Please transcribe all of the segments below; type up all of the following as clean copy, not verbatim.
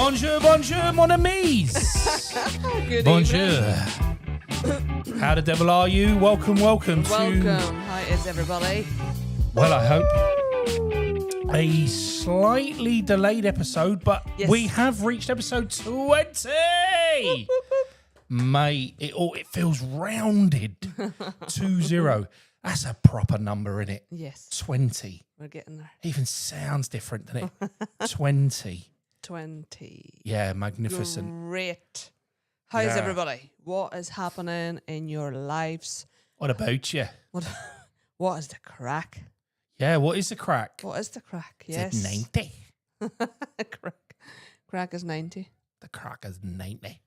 Bonjour, bonjour, mon amis. Good Bonjour. evening. How the devil are you? Welcome to... Welcome. How is everybody? Well, I hope a slightly delayed episode, but Yes. we have reached episode 20. Mate, it feels rounded. 20. That's a proper number, innit? Yes, 20. we're getting there. Even sounds different, doesn't it? 20. 20. Yeah, magnificent. Great. How's Yeah. everybody? What is happening in your lives? What about you? What is the crack? Yeah, what is the crack? What is the crack? Is Yes. it 90? Crack is 90. The crack is 90.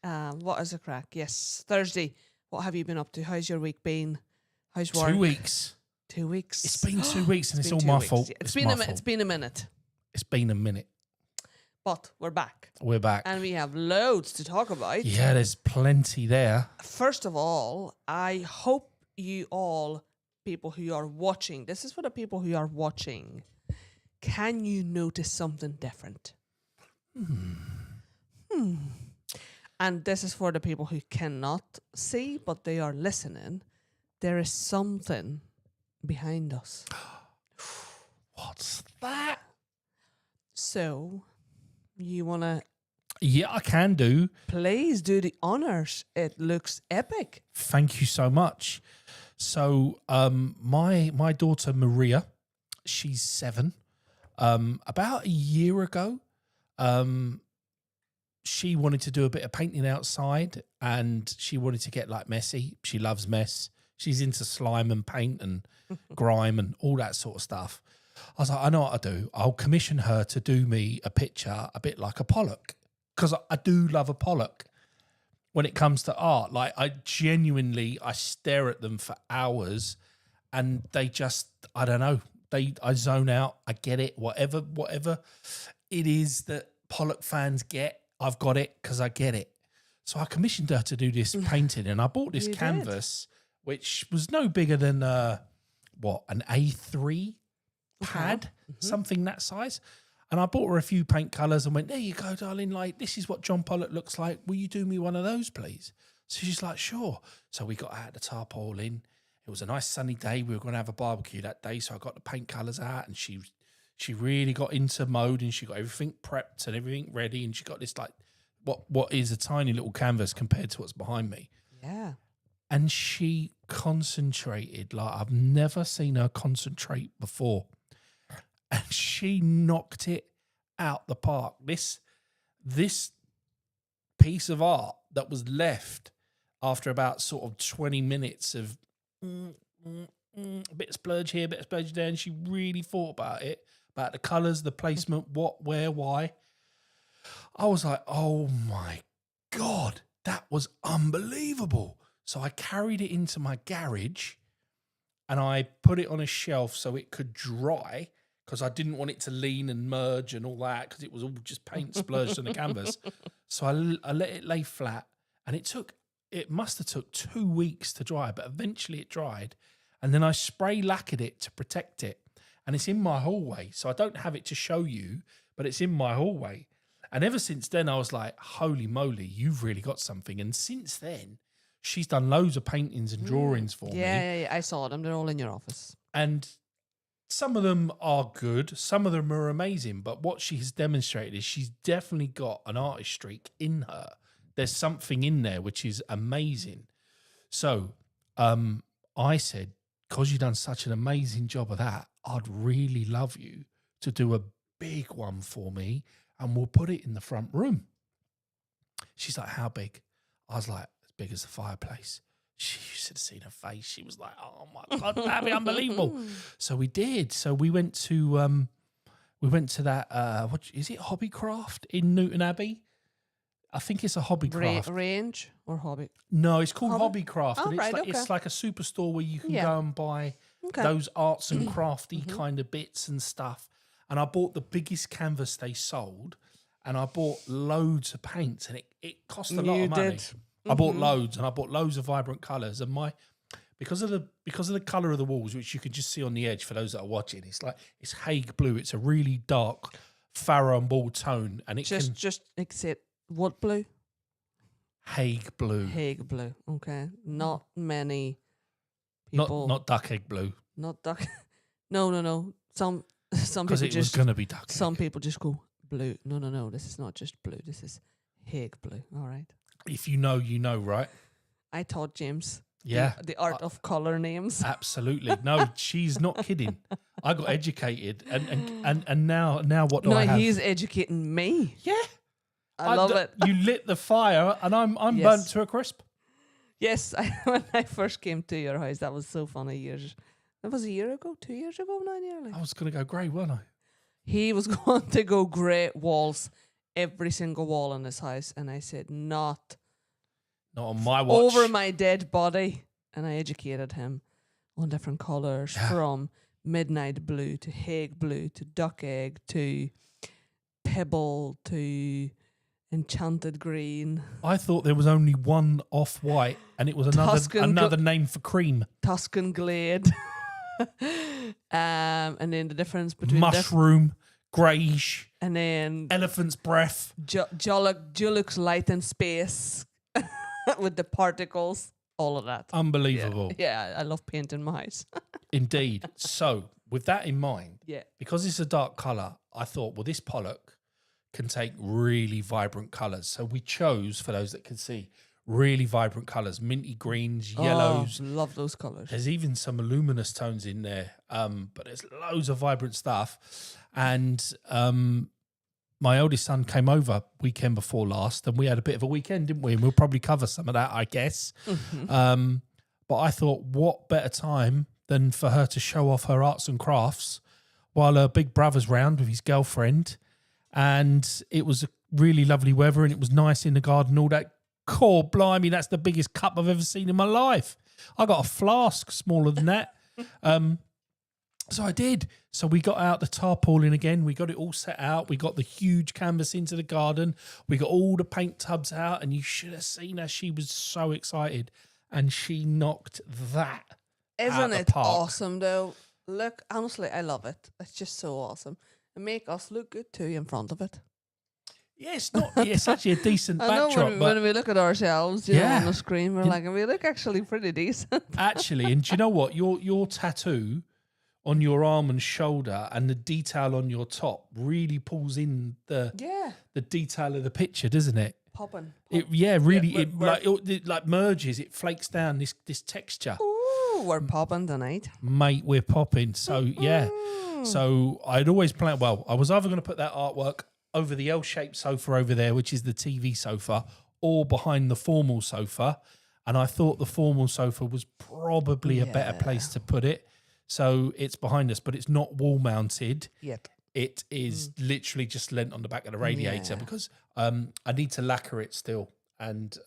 What is the crack? Yes. Thursday. What have you been up to? How's your week been? How's work? 2 weeks. 2 weeks. It's been 2 weeks and it's been all 2 my weeks. fault. It's my been fault. it's been a minute. It's been a minute. But we're back. We're back. And we have loads to talk about. Yeah, there's plenty there. First of all, I hope you all, people who are watching, this is for the people who are watching, can you notice something different? And this is for the people who cannot see, but they are listening. There is something behind us. What's that? So, you want to Yeah, I can do. please do the honors. It looks epic. Thank you so much. So, my daughter Maria, she's 7. About a year ago, she wanted to do a bit of painting outside, and she wanted to get like messy. She loves mess. She's into slime and paint and grime and all that sort of stuff. I was like, I know what I do. I'll commission her to do me a picture a bit like a Pollock, because I do love a Pollock. When it comes to art, like I stare at them for hours, and they just, I don't know, I zone out. I get it. Whatever it is that Pollock fans get, I've got it because I get it. So I commissioned her to do this painting, and I bought this You did. canvas, which was no bigger than an A3 pad, something that size. And I bought her a few paint colours and went, there you go, darling. Like, this is what John Pollock looks like. Will you do me one of those, please? So she's like, sure. So we got out the tarpaulin. It was a nice sunny day. We were going to have a barbecue that day. So I got the paint colours out, and she really got into mode, and she got everything prepped and everything ready. And she got this, like, what is a tiny little canvas compared to what's behind me. Yeah. And she concentrated like I've never seen her concentrate before. And she knocked it out the park. This piece of art that was left after about sort of 20 minutes of a bit of splurge here, a bit of splurge there, and she really thought about it, about the colours, the placement, what, where, why. I was like, oh my God, that was unbelievable. So I carried it into my garage and I put it on a shelf so it could dry, because I didn't want it to lean and merge and all that, because it was all just paint splurged on the canvas. So I let it lay flat, and it must have took 2 weeks to dry, but eventually it dried. And then I spray lacquered it to protect it. And it's in my hallway, so I don't have it to show you, but it's in my hallway. And ever since then, I was like, holy moly, you've really got something. And since then, she's done loads of paintings and drawings for me. Yeah, I saw them. They're all in your office. And some of them are good, some of them are amazing, but what she has demonstrated is she's definitely got an artist streak in her. There's something in there which is amazing. So I said, because you've done such an amazing job of that, I'd really love you to do a big one for me, and we'll put it in the front room. She's like, how big? I was like, as big as the fireplace. She should have seen her face. She was like, oh my God, that'd be unbelievable. So we did. So we went to that, what is it, Hobbycraft in Newton Abbey? I think it's a Hobbycraft. Range or hobby? No, it's called Hobbycraft. Oh, and right, it's like a superstore where you can Yeah. go and buy those arts and crafty kind of bits and stuff. And I bought the biggest canvas they sold, and I bought loads of paints, and it cost a lot of money. Did. I bought loads, and I bought loads of vibrant colours. And because of the colour of the walls, which you can just see on the edge for those that are watching, it's Hague blue. It's a really dark Farrow and Ball tone, and it can Just except what blue? Hague blue, Hague blue. Okay. Not many people. not duck egg blue, Not duck. No. Some because people it was just going to be duck egg. some people just go blue. No. This is not just blue. This is Hague blue. All right. If you know, you know, right? I taught James. Yeah, The art of color names. absolutely. No, she's not kidding. I got educated, and now what do No, I have? he's educating me. Yeah, I love it. You lit the fire, and I'm Yes. burnt to a crisp. Yes, when I first came to your house, that was so funny. That was a year ago, 2 years ago now, nearly. I was going to go grey, weren't I? He was going to go grey walls, every single wall in his house, and I said, not on my watch. over my dead body. And I educated him on different colours, from midnight blue to Hague blue to duck egg to pebble to enchanted green, I thought there was only one off-white, and it was another name for cream. Tuscan glade. And then the difference between Mushroom, greyish, and then elephant's breath. Julux light in space with the particles, all of that. Unbelievable. Yeah, I love painting my house. Indeed. So, with that in mind, Yeah. because it's a dark colour, I thought, well, this Pollock can take really vibrant colours. So we chose, for those that can see, really vibrant colours, minty greens, yellows. Oh, love those colours. There's even some luminous tones in there, but there's loads of vibrant stuff. And my oldest son came over weekend before last, and we had a bit of a weekend, didn't we? And we'll probably cover some of that, I guess. Mm-hmm. But I thought, what better time than for her to show off her arts and crafts while her big brother's round with his girlfriend. And it was really lovely weather, and it was nice in the garden, all that. Core blimey, that's the biggest cup I've ever seen in my life. I got a flask smaller than that. So I did. So we got out the tarpaulin again. We got it all set out. We got the huge canvas into the garden. We got all the paint tubs out, and you should have seen her. She was so excited, and she knocked that Isn't out the it park. awesome, though? Look, honestly, I love it. It's just so awesome. And make us look good, too, in front of it. Yeah, it's actually a decent I know backdrop. when we look at ourselves, you know, Yeah. on the screen, we're like, we look actually pretty decent. Actually, and do you know what? Your tattoo on your arm and shoulder and the detail on your top really pulls in the detail of the picture, doesn't it? Popping. It like merges. It flakes down this texture. Ooh, we're popping tonight. Mate, we're popping. So yeah. So I'd always planned. Well, I was either going to put that artwork over the L-shaped sofa over there, which is the TV sofa, or behind the formal sofa. And I thought the formal sofa was probably a better place to put it. So it's behind us, but it's not wall mounted. Yep. It is literally just lent on the back of the radiator because I need to lacquer it still. And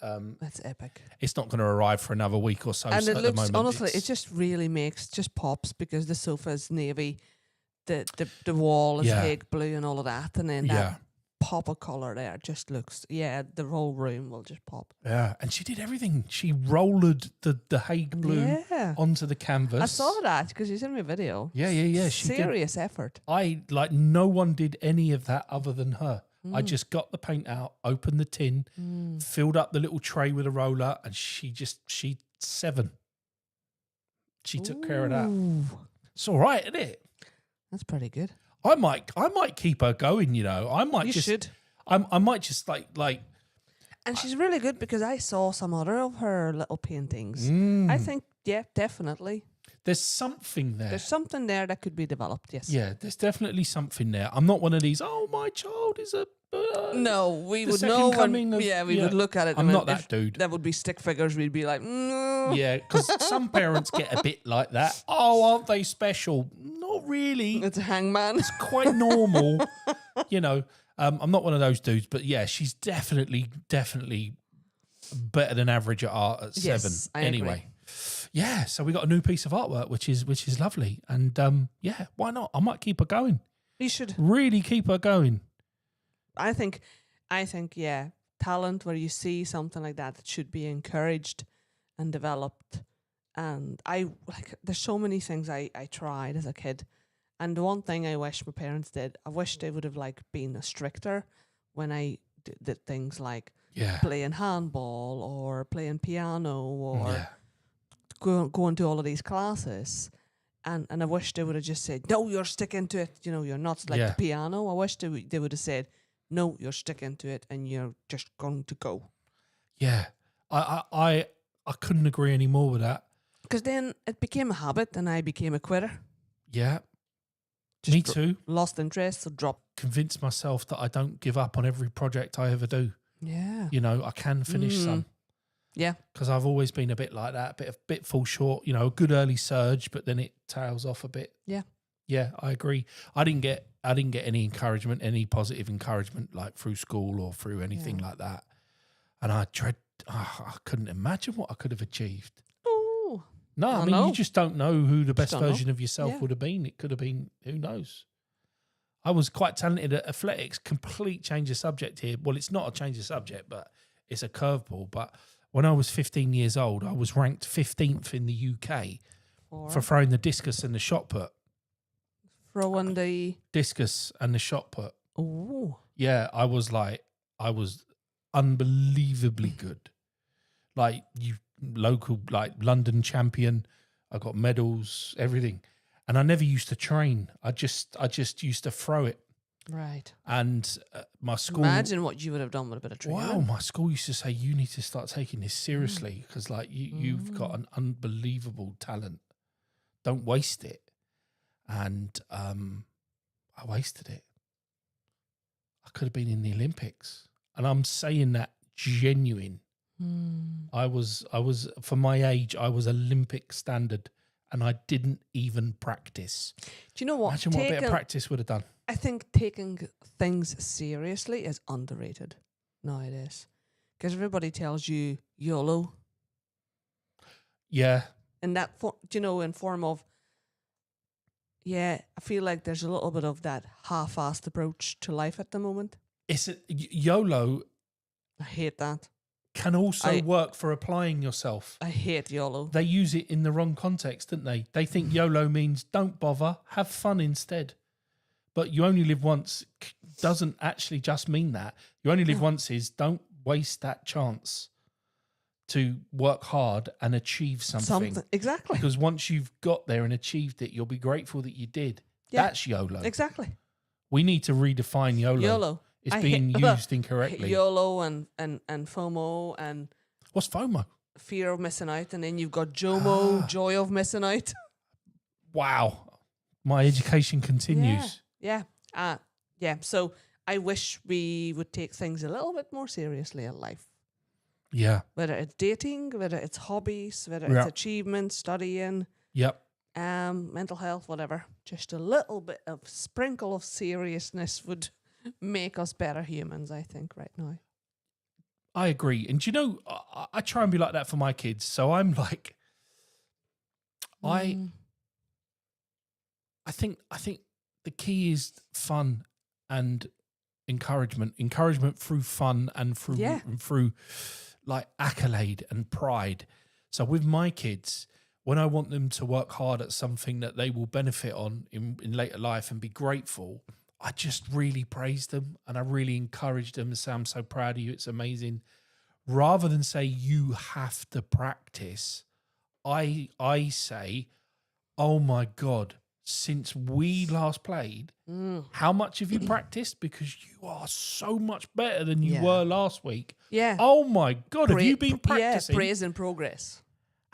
That's epic. it's not going to arrive for another week or so. And so it at looks, the moment, honestly, it just really just pops because the sofa is navy, the wall is Hague blue and all of that. And then that pop of colour there just looks, the whole room will just pop. Yeah, and she did everything. She rolled the Hague blue onto the canvas. I saw that because you sent me a video. Yeah. Serious effort. No one did any of that other than her. I just got the paint out, opened the tin, filled up the little tray with a roller, and she 7. She took care of that. It's all right, isn't it? That's pretty good. I might keep her going. You know, I might. You should. I might just like. And she's really good because I saw some other of her little paintings. I think, definitely. There's something there. There's something there that could be developed, yes. Yeah, there's definitely something there. I'm not one of these, my child is a... no, we the would second know. coming We would look at it. I'm not that dude. That would be stick figures. We'd be like, no. Yeah, because some parents get a bit like that. Oh, aren't they special? Not really. It's a hangman. It's quite normal. You know, I'm not one of those dudes, but yeah, she's definitely better than average at art at 7. Yes, I anyway. agree. Yeah, so we got a new piece of artwork, which is lovely. And why not? I might keep her going. You should really keep her going. I think, talent where you see something like that should be encouraged and developed. And there's so many things I tried as a kid, And the one thing I wish my parents did, I wish they would have like been stricter when I did things like Yeah. playing handball or playing piano or Yeah. going to all of these classes. And I wish they would have just said, no, you're sticking to it. You know, you're not like Yeah. the piano. I wish they would have said, no, you're sticking to it and you're just going to go. Yeah. I couldn't agree any more with that. Because then it became a habit and I became a quitter. Yeah. Just Me too. Lost interest, so dropped. Convince myself that I don't give up on every project I ever do. Yeah. You know, I can finish some. Yeah. Because I've always been a bit like that, a bit fall short. You know, a good early surge, but then it tails off a bit. Yeah. Yeah, I agree. I didn't get any encouragement, any positive encouragement, like through school or through anything like that. And I couldn't imagine what I could have achieved. Oh. No, I mean, you just don't know who the best version of yourself Yeah. would have been. It could have been, who knows? I was quite talented at athletics. Complete change of subject here. Well, it's not a change of subject, but it's a curveball. But when I was 15 years old, I was ranked 15th in the UK for throwing the discus and the shot put. Throwing the discus and the shot put. Oh. Yeah, I was unbelievably good. Like local, like London champion. I got medals, everything. And I never used to train. I just used to throw it. Right. And my school. Imagine what you would have done with a bit of training. Wow, my school used to say, you need to start taking this seriously because like you've got an unbelievable talent. Don't waste it. And I wasted it. I could have been in the Olympics. And I'm saying that genuine. I was for my age, I was Olympic standard and I didn't even practice. Do you know what? Imagine what a bit of practice would have done. I think taking things seriously is underrated nowadays. Because everybody tells you YOLO. Yeah. And that, in form of, yeah, I feel like there's a little bit of that half-assed approach to life at the moment. It's YOLO. I hate that. Can also work for applying yourself. I hate YOLO. They use it in the wrong context, don't they? They think YOLO means don't bother, have fun instead. But you only live once doesn't actually just mean that. You only live once is don't waste that chance to work hard and achieve something. Exactly. Because once you've got there and achieved it, you'll be grateful that you did. Yeah. That's YOLO. Exactly. We need to redefine YOLO. YOLO. It's being used incorrectly. YOLO and FOMO and... What's FOMO? Fear of missing out. And then you've got JOMO, joy of missing out. Wow. My education continues. Yeah. So I wish we would take things a little bit more seriously in life. Yeah. Whether it's dating, whether it's hobbies, whether it's achievement, studying. Yep. Mental health, whatever. Just a little bit of sprinkle of seriousness would make us better humans, I think, right now. I agree. And do you know, I try and be like that for my kids. So I'm like, I think the key is fun and encouragement through fun and through like accolade and pride. So with my kids, when I want them to work hard at something that they will benefit on in later life and be grateful, I just really praise them and I really encourage them and say, I'm so proud of you. It's amazing. Rather than say you have to practice, I say, oh my God, since we last played, how much have you practiced? Because you are so much better than you were last week. Yeah. Oh my God, have you been practicing? Yeah, praise and progress.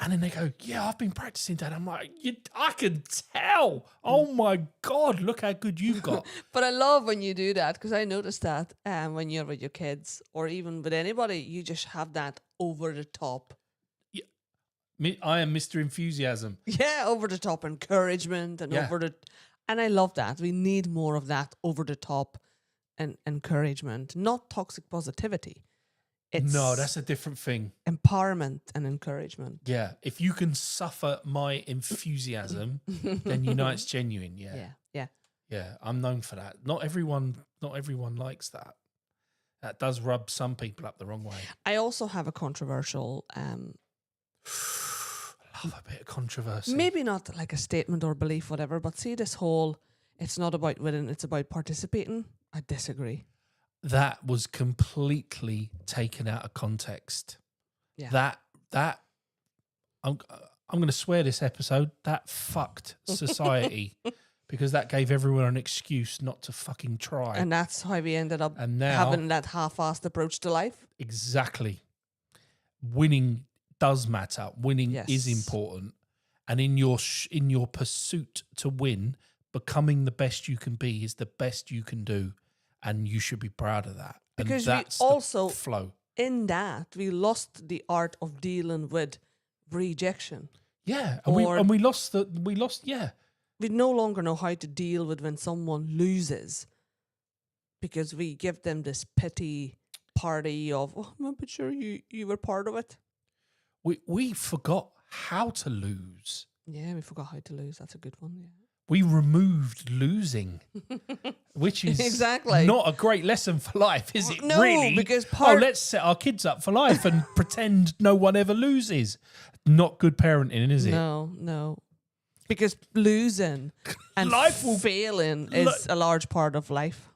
And then they go, yeah, I've been practicing, Dad. I'm like, I can tell. Oh my God, look how good you've got. But I love when you do that because I noticed that when you're with your kids or even with anybody, you just have that over the top. I am Mr. Enthusiasm. Yeah, over the top encouragement and and I love that. We need more of that over the top and encouragement, not toxic positivity. No, that's a different thing. Empowerment and encouragement. Yeah, if you can suffer my enthusiasm, then you know it's genuine. Yeah. I'm known for that. Not everyone likes that. That does rub some people up the wrong way. I also have a controversial. I love a bit of controversy. Maybe not like a statement or belief, whatever. But see this whole it's not about winning, it's about participating. I disagree. That was completely taken out of context. Yeah. That I'm going to swear this episode. That fucked society because that gave everyone an excuse not to fucking try. And that's how we ended up And now, having that half-assed approach to life. exactly. Winning does matter. Winning is important. And in your pursuit to win, becoming the best you can be is the best you can do. And you should be proud of that. Because and that's we also, the flow. In that, we lost the art of dealing with rejection. Yeah. And we lost. We no longer know how to deal with when someone loses because we give them this pity party of, oh, I'm not sure you were part of it. We forgot how to lose. Yeah, we forgot how to lose. That's a good one, yeah. We removed losing, which is exactly not a great lesson for life, is it? No, really? Because let's set our kids up for life and pretend no one ever loses. Not good parenting, is it? No. Because losing and failing is a large part of life.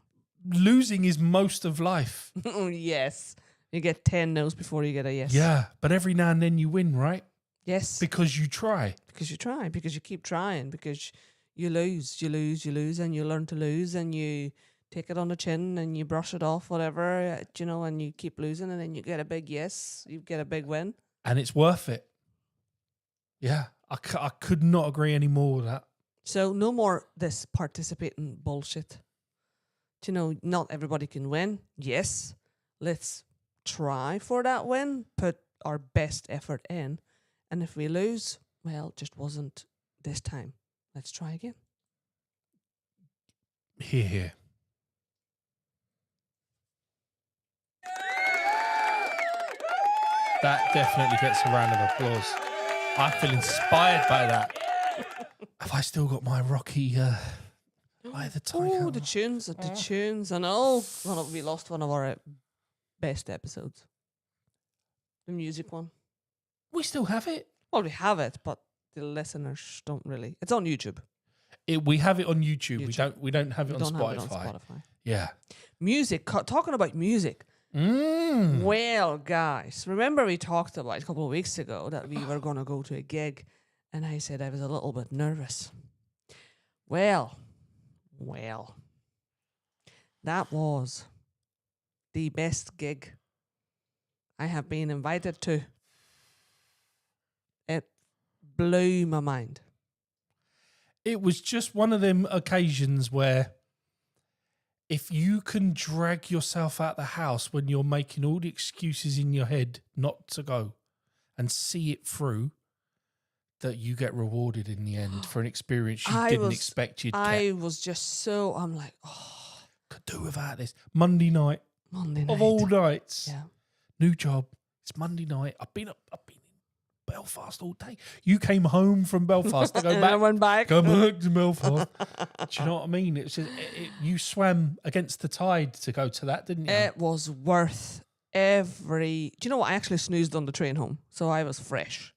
Losing is most of life. Yes. You get 10 no's before you get a yes. Yeah, but every now and then you win, right? Yes. Because you try. Because you try. Because you keep trying. Because you lose, and you learn to lose, and you take it on the chin, and you brush it off, whatever, and you keep losing, and then you get a big yes, you get a big win. And it's worth it. Yeah, I could not agree any more with that. So no more this participating bullshit. Not everybody can win. Yes, let's try for that win, put our best effort in, and if we lose, well, it just wasn't this time. Let's try again. Here. That definitely gets a round of applause. I feel inspired by that. Have I still got my Rocky Eye of the Tiger? Oh, the tunes. And we lost one of our best episodes. The music one. We still have it. Well, we have it, but the listeners don't really. It's on YouTube. We have it on YouTube. We don't have it on Spotify. Have it on Spotify. Yeah. Music. Talking about music. Well, guys, remember we talked about a couple of weeks ago that we were going to go to a gig, and I said I was a little bit nervous. Well, that was the best gig I have been invited to. It blew my mind. It was just one of them occasions where if you can drag yourself out the house when you're making all the excuses in your head not to go and see it through, that you get rewarded in the end for an experience you didn't expect you'd get. I'm like, could do without this. Monday night. Of all nights. Yeah. New job. It's Monday night. I've been in Belfast all day. You came home from Belfast to go back. I went back. Go back to Belfast. Do you know what I mean? It's just you swam against the tide to go to that, didn't you? It was worth every. Do you know what? I actually snoozed on the train home, so I was fresh.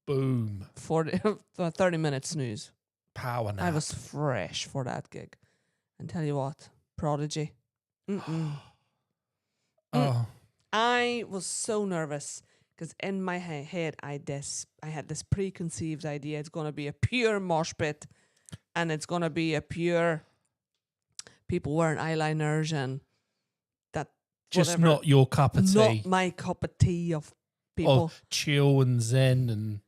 Boom. For a 30-minute snooze. Power nap. I was fresh for that gig. And tell you what, Prodigy. I was so nervous because in my head I had this preconceived idea it's going to be a pure mosh pit, and it's going to be a pure people wearing eyeliners and that. Just whatever. not your cup of tea. Not my cup of tea of people. Of chill and zen and.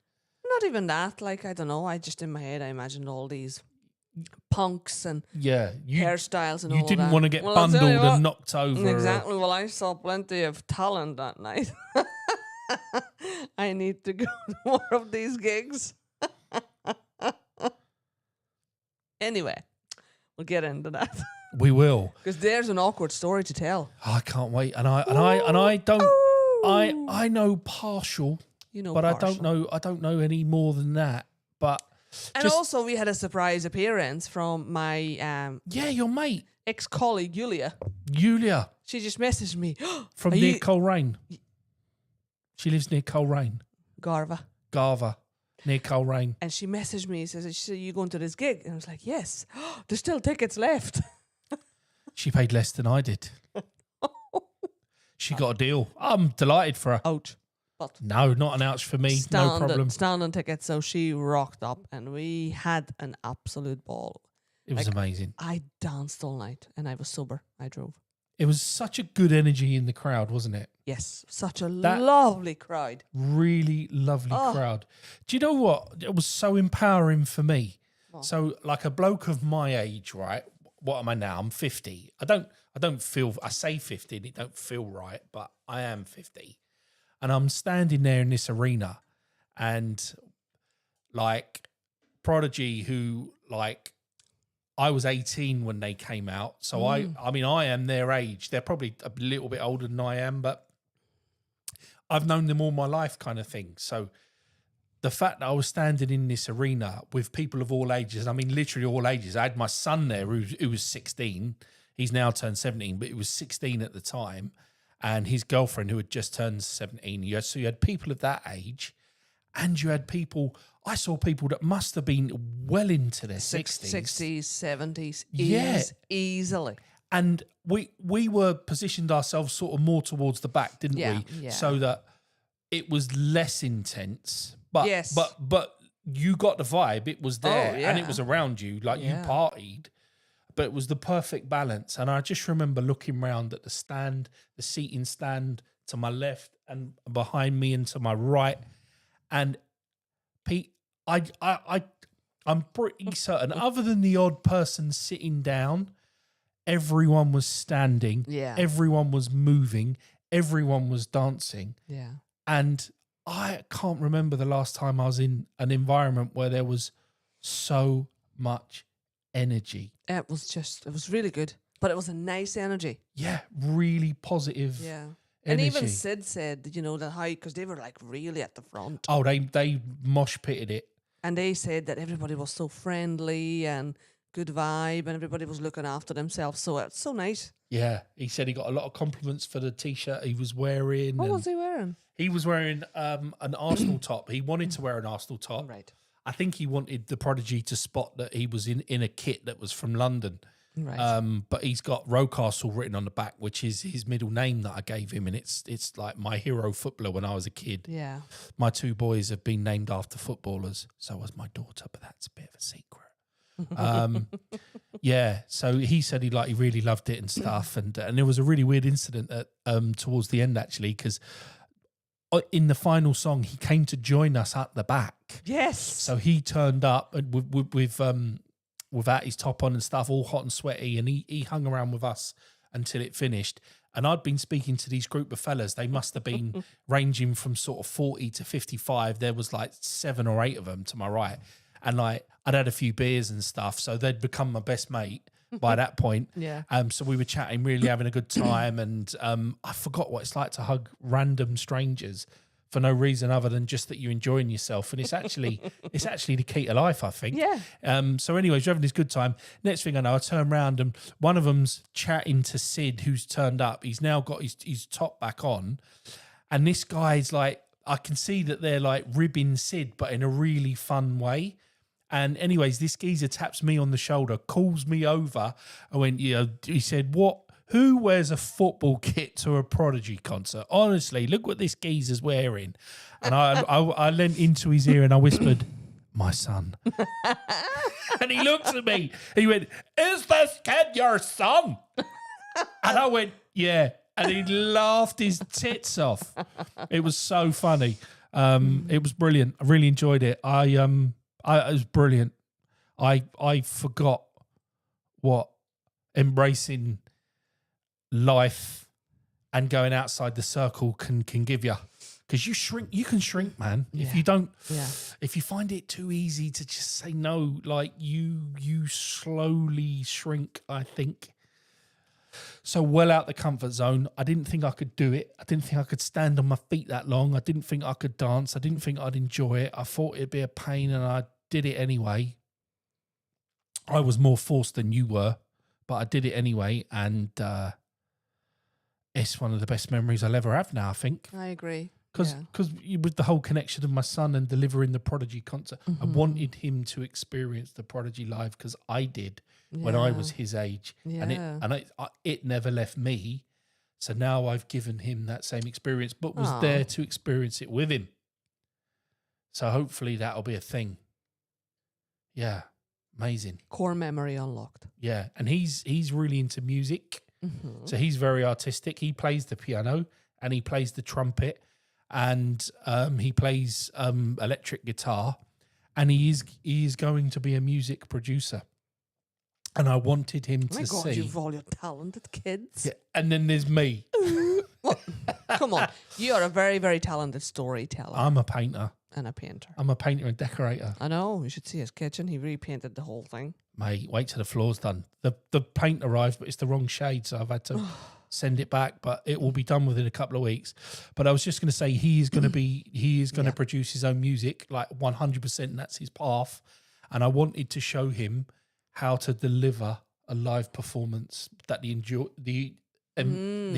Not even that. Like, I don't know. I just, in my head, I imagined all these punks and hairstyles and all that. You didn't want to get bundled and knocked over. Exactly. Well, I saw plenty of talent that night. I need to go to more of these gigs. Anyway, we'll get into that. We will. Because there's an awkward story to tell. I can't wait. And I don't. I know partial. But partial. I don't know any more than that. But also we had a surprise appearance from my your mate, ex-colleague Julia. She just messaged me from near Coleraine. She lives near Coleraine. Garva. near Coleraine. And she messaged me, says, she said, you going to this gig? And I was like, yes. There's still tickets left. She paid less than I did. She got a deal. I'm delighted for her. Ouch. But No, not an ouch for me. No problem. Standing tickets. So she rocked up and we had an absolute ball. It was amazing. I danced all night and I was sober. I drove. It was such a good energy in the crowd, wasn't it? Yes. Such a lovely crowd. Really lovely crowd. Do you know what? It was so empowering for me. What? So like a bloke of my age, right? What am I now? I'm 50. I don't feel, I say 50 and it don't feel right, but I am 50. And I'm standing there in this arena and like Prodigy, who like, I was 18 when they came out. So I mean, I am their age. They're probably a little bit older than I am, but I've known them all my life kind of thing. So the fact that I was standing in this arena with people of all ages, I mean, literally all ages. I had my son there who was 16. He's now turned 17, but he was 16 at the time. And his girlfriend who had just turned 17. So you had people of that age and you had people... I saw people that must have been well into their 60s. 60s, 70s, easily. And we were positioned ourselves sort of more towards the back, didn't we? Yeah. So that it was less intense. But Yes. but you got the vibe. It was there and it yeah. was around you. Like you partied. But it was the perfect balance. And I just remember looking around at the stand, the seating stand to my left and behind me and to my right. And Pete, I'm pretty certain, other than the odd person sitting down, everyone was standing. Yeah. Everyone was moving. Everyone was dancing. Yeah. And I can't remember the last time I was in an environment where there was so much energy. It was really good. But it was a nice energy. Yeah, really positive. Yeah. Energy. And even Sid said, that how, because they were like really at the front. Oh, they mosh pitted it. And they said that everybody was so friendly and good vibe and everybody was looking after themselves. So it's so nice. Yeah. He said he got a lot of compliments for the T-shirt he was wearing. What was he wearing? He was wearing an Arsenal top. He wanted to wear an Arsenal top. Right. I think he wanted the Prodigy to spot that he was in a kit that was from London. Right. But he's got Rocastle written on the back, which is his middle name that I gave him, and it's like my hero footballer when I was a kid. Yeah. My two boys have been named after footballers. So was my daughter, but that's a bit of a secret. Yeah. So he said he really loved it and stuff, and there was a really weird incident at towards the end actually, because in the final song he came to join us at the back. Yes. So he turned up and without his top on and stuff, all hot and sweaty, and he hung around with us until it finished. And I'd been speaking to these group of fellas. They must have been ranging from sort of 40 to 55. There was like 7 or 8 of them to my right. And like I'd had a few beers and stuff, so they'd become my best mate by that point. Yeah. So we were chatting, really having a good time, and I forgot what it's like to hug random strangers for no reason other than just that you're enjoying yourself. And it's actually the key to life, I think. Yeah. So anyways, you're having this good time. Next thing I know, I turn around and one of them's chatting to Sid, who's turned up. He's now got his top back on. And this guy's like, I can see that they're like ribbing Sid, but in a really fun way. And anyways, this geezer taps me on the shoulder, calls me over. I went, he said, who wears a football kit to a Prodigy concert? Honestly, look what this geezer's wearing. And I leant into his ear and I whispered, my son. And he looked at me. He went, is this kid your son? And I went, yeah. And he laughed his tits off. It was so funny. It was brilliant. I really enjoyed it. It was brilliant. I forgot what embracing life and going outside the circle can give you, because you can shrink, man. If you don't, if you find it too easy to just say no, like you slowly shrink, I think. So well out the comfort zone. I didn't think I could do it. I didn't think I could stand on my feet that long. I didn't think I could dance. I didn't think I'd enjoy it. I thought it'd be a pain, and I did it anyway. I was more forced than you were, but I did it anyway, and it's one of the best memories I'll ever have now, I think. I agree. Because with the whole connection of my son and delivering the Prodigy concert, I wanted him to experience the Prodigy live because I did when I was his age, and it never left me. So now I've given him that same experience, but was there to experience it with him. So hopefully that'll be a thing. Yeah, amazing. Core memory unlocked. Yeah, and he's really into music, so he's very artistic. He plays the piano and he plays the trumpet. And he plays electric guitar, and he is going to be a music producer. And I wanted him to see. Oh my God, you've all your talented kids. Yeah, and then there's me. Well, come on, you are a very, very talented storyteller. I'm a painter and a painter. I'm a painter and decorator. I know. You should see his kitchen. He repainted the whole thing. Mate, wait till the floor's done. The paint arrived, but it's the wrong shade, so I've had to send it back. But it will be done within a couple of weeks. But I was just going to say he is going to produce his own music, like 100%. And that's his path. And I wanted to show him how to deliver a live performance that the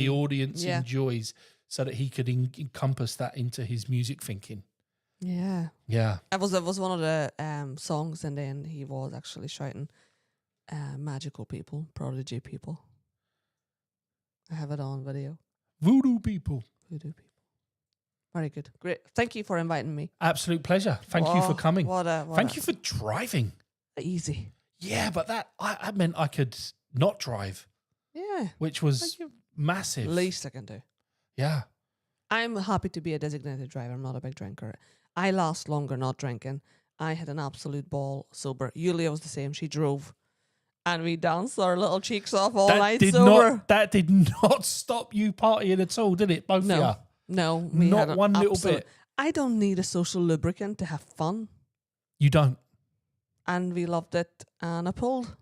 audience enjoys, so that he could encompass that into his music thinking. Yeah. Yeah. It was one of the songs, and then he was actually shouting magical people, prodigy people. I have it on video. Voodoo people. Very good. Great. Thank you for inviting me. Absolute pleasure. Thank you for coming. Thank you for driving. Easy. Yeah, but that I meant I could not drive. Yeah. Which was massive. Least I can do. Yeah. I'm happy to be a designated driver. I'm not a big drinker. I last longer not drinking. I had an absolute ball sober. Yulia was the same. She drove. And we danced our little cheeks off all night sober. That did not stop you partying at all, did it? Both of you? No. Not one little bit. I don't need a social lubricant to have fun. You don't. And we loved it. And I pulled.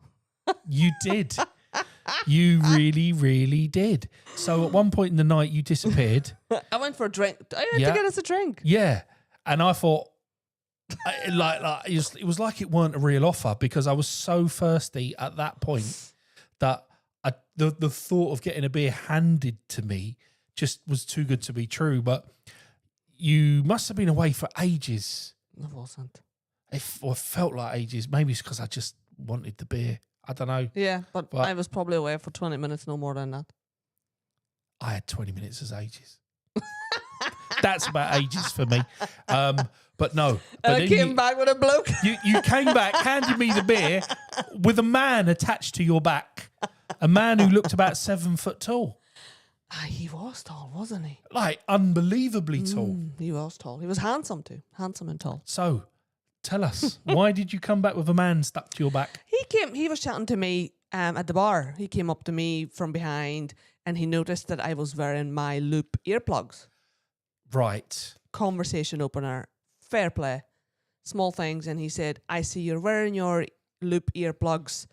You did. You really, really did. So at one point in the night, you disappeared. I went for a drink. I had to get us a drink. Yeah. And I thought, it was like it weren't a real offer, because I was so thirsty at that point that the thought of getting a beer handed to me just was too good to be true. But you must have been away for ages. I wasn't. It felt like ages. Maybe it's because I just wanted the beer. I don't know. Yeah, but I was probably away for 20 minutes, no more than that. I had 20 minutes as ages. That's about ages for me. But no. But I came back with a bloke. You came back, handed me the beer with a man attached to your back. A man who looked about 7 foot tall. He was tall, wasn't he? Like, unbelievably tall. He was tall. He was handsome too. Handsome and tall. So, tell us, why did you come back with a man stuck to your back? He was chatting to me at the bar. He came up to me from behind and he noticed that I was wearing my Loop earplugs. Right. Conversation opener. Fair play. Small things. And he said, I see you're wearing your Loop earplugs.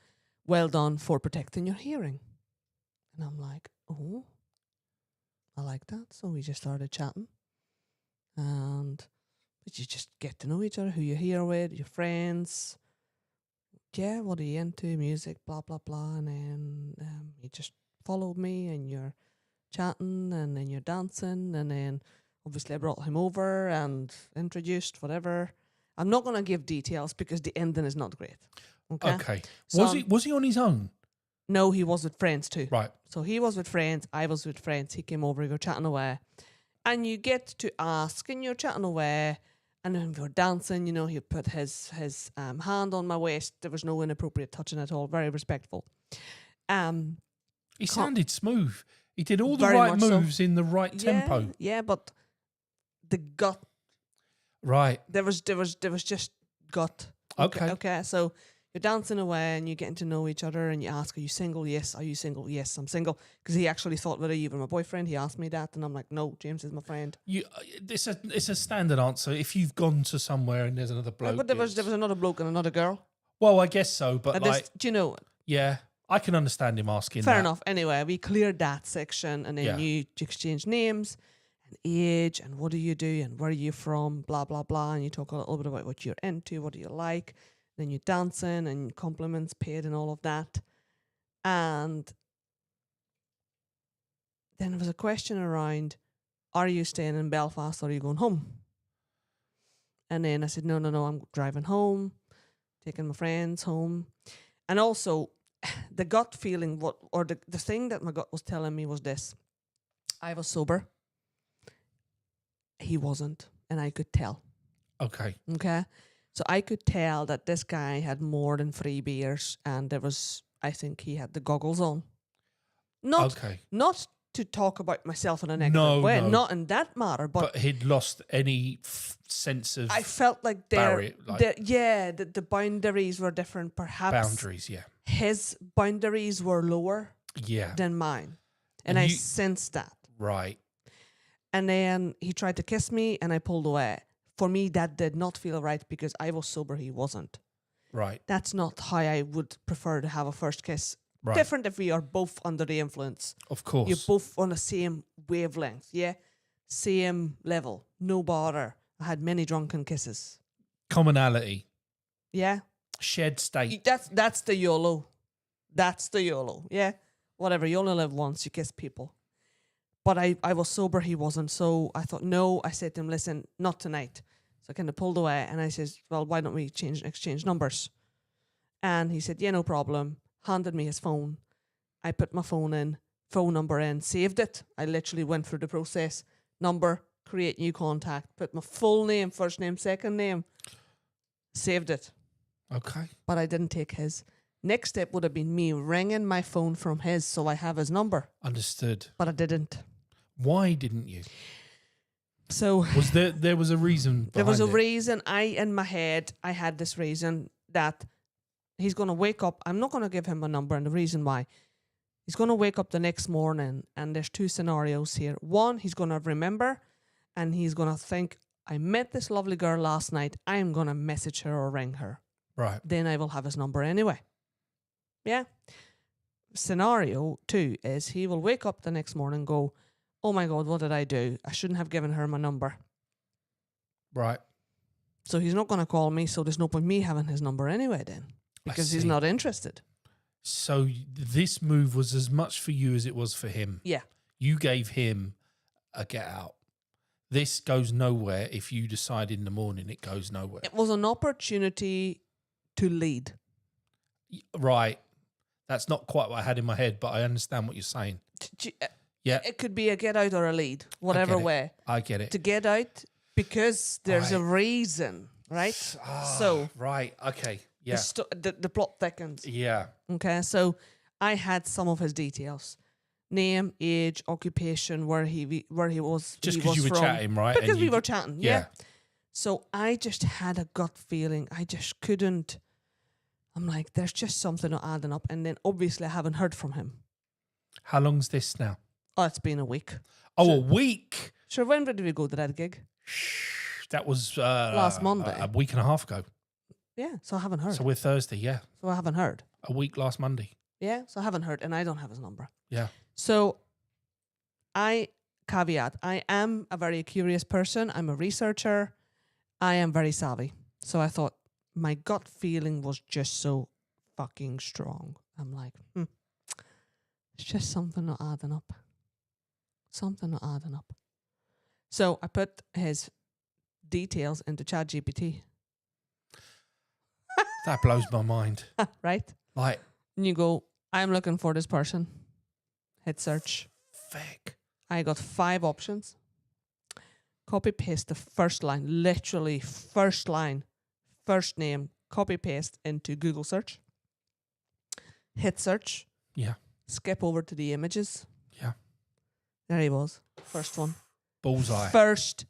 Well done for protecting your hearing. And I'm like, oh, I like that. So we just started chatting. And you just get to know each other, who you're here with, your friends. Yeah, what are you into? Music, blah, blah, blah. And then he just followed me and you're chatting and then you're dancing. And then obviously I brought him over and introduced whatever. I'm not going to give details because the ending is not great. Okay. So was he on his own? No, he was with friends too. Right. So he was with friends. I was with friends. He came over. We were chatting away. And you get to ask and you're chatting away. And then we were dancing, he put his hand on my waist. There was no inappropriate touching at all. Very respectful. He sounded smooth. He did all the right moves in the right tempo. Yeah, but the gut. Right. There was just gut. Okay. So you're dancing away and you're getting to know each other and you ask, are you single? Yes. Are you single? Yes, I'm single. Because he actually thought whether you were my boyfriend. He asked me that and I'm like, no, James is my friend. It's a standard answer. If you've gone to somewhere and there's another bloke. But there was another bloke and another girl. Well, I guess so, but do you know? Yeah, I can understand him asking Fair enough. Anyway, we cleared that section and then you exchange names and age and what do you do and where are you from, blah, blah, blah. And you talk a little bit about what you're into, what do you like. Then you're dancing and compliments paid and all of that. And then there was a question around, are you staying in Belfast or are you going home? And then I said, no, I'm driving home, taking my friends home. And also, the gut feeling, the thing that my gut was telling me was this. I was sober. He wasn't, and I could tell. Okay. Okay? So I could tell that this guy had more than 3 beers, and I think he had the goggles on. Not to talk about myself in a negative way, not in that matter, but he'd lost any sense of I felt like barrier, the boundaries were different. Perhaps boundaries, yeah. his boundaries were lower than mine, and I sensed that. Right. And then he tried to kiss me, and I pulled away. For me, that did not feel right because I was sober, he wasn't. Right. That's not how I would prefer to have a first kiss. Right. Different if we are both under the influence. Of course. You're both on the same wavelength, yeah? Same level, no bother. I had many drunken kisses. Commonality. Yeah? Shared state. That's the YOLO. That's the YOLO, yeah? Whatever, you only live once, you kiss people. But I was sober, he wasn't. So I thought, no. I said to him, listen, not tonight. So I kind of pulled away and I said, well, why don't we exchange numbers? And he said, yeah, no problem. Handed me his phone. I put my phone number in, saved it. I literally went through the process. Number, create new contact, put my full name, first name, second name, saved it. Okay. But I didn't take his. Next step would have been me ringing my phone from his so I have his number. Understood. But I didn't. Why didn't you? So was there was a reason? There was a it? reason. In my head, I had this reason that he's going to wake up. I'm not going to give him a number, and the reason why. He's going to wake up the next morning, and there's 2 scenarios here. One, he's going to remember, and he's going to think, I met this lovely girl last night. I'm going to message her or ring her. Right. Then I will have his number anyway. Yeah. Scenario 2 is he will wake up the next morning and go, oh my God, what did I do? I shouldn't have given her my number. Right. So he's not going to call me, so there's no point me having his number anyway then. Because he's not interested. So this move was as much for you as it was for him. Yeah. You gave him a get out. This goes nowhere if you decide in the morning it goes nowhere. It was an opportunity to lead. Right. That's not quite what I had in my head, but I understand what you're saying. Yeah. It could be a get out or a lead, whatever way. I get it. To get out because there's a reason, right? So right. Okay. Yeah. The plot thickens. Yeah. Okay. So I had some of his details: name, age, occupation, where he was. Just because you were chatting, right? Because we were chatting. Yeah. So I just had a gut feeling. I just couldn't. I'm like, there's just something not adding up, and then obviously I haven't heard from him. How long's this now? Oh, it's been a week. Oh, a week? Sure, when did we go to that gig? That was last Monday. A week and a half ago. Yeah, so I haven't heard. So we're Thursday, yeah. So I haven't heard. A week last Monday. Yeah, so I haven't heard, and I don't have his number. Yeah. So caveat, I am a very curious person. I'm a researcher. I am very savvy. So I thought my gut feeling was just so fucking strong. I'm like, it's just something not adding up. Something not adding up. So I put his details into ChatGPT. That blows my mind. Right? Like, and you go, I'm looking for this person. Hit search. Feck. I got 5 options. Copy paste the first line, literally first line, first name, copy paste into Google search. Hit search. Yeah. Skip over to the images. Yeah. There he was. First one. Bullseye. First